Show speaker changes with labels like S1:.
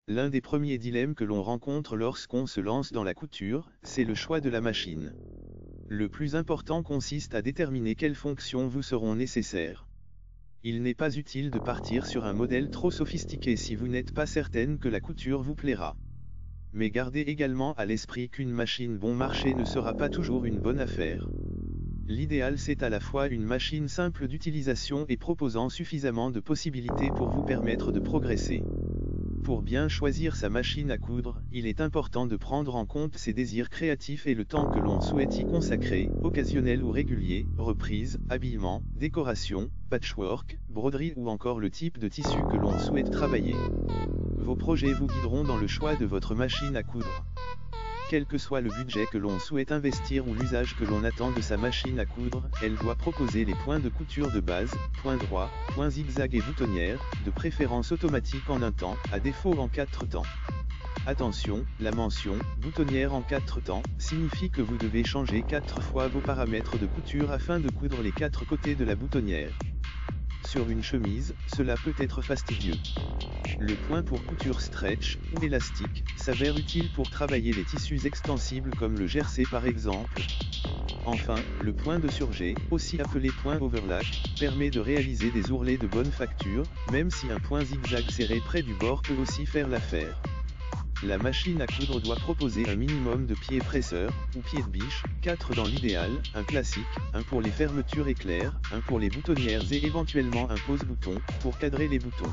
S1: L'un des premiers dilemmes que l'on rencontre lorsqu'on se lance dans la couture, c'est le choix de la machine. Le plus important consiste à déterminer quelles fonctions vous seront nécessaires. Il n'est pas utile de partir sur un modèle trop sophistiqué si vous n'êtes pas certaine que la couture vous plaira. Mais gardez également à l'esprit qu'une machine bon marché ne sera pas toujours une bonne affaire. L'idéal c'est à la fois une machine simple d'utilisation et proposant suffisamment de possibilités pour vous permettre de progresser. Pour bien choisir sa machine à coudre, il est important de prendre en compte ses désirs créatifs et le temps que l'on souhaite y consacrer, occasionnel ou régulier, reprise, habillement, décoration, patchwork, broderie ou encore le type de tissu que l'on souhaite travailler. Vos projets vous guideront dans le choix de votre machine à coudre. Quel que soit le budget que l'on souhaite investir ou l'usage que l'on attend de sa machine à coudre, elle doit proposer les points de couture de base, points droits, points zigzag et boutonnières, de préférence automatique en un temps, à défaut en 4 temps. Attention, la mention « boutonnière en 4 temps » signifie que vous devez changer 4 fois vos paramètres de couture afin de coudre les 4 côtés de la boutonnière. Sur une chemise, cela peut être fastidieux. Le point pour couture stretch, ou élastique, s'avère utile pour travailler les tissus extensibles comme le jersey par exemple. Enfin, le point de surjet, aussi appelé point overlap, permet de réaliser des ourlets de bonne facture, même si un point zigzag serré près du bord peut aussi faire l'affaire. La machine à coudre doit proposer un minimum de pieds presseurs, ou pieds de biche, 4 dans l'idéal, un classique, un pour les fermetures éclairs, un pour les boutonnières et éventuellement un pose-bouton, pour cadrer les boutons.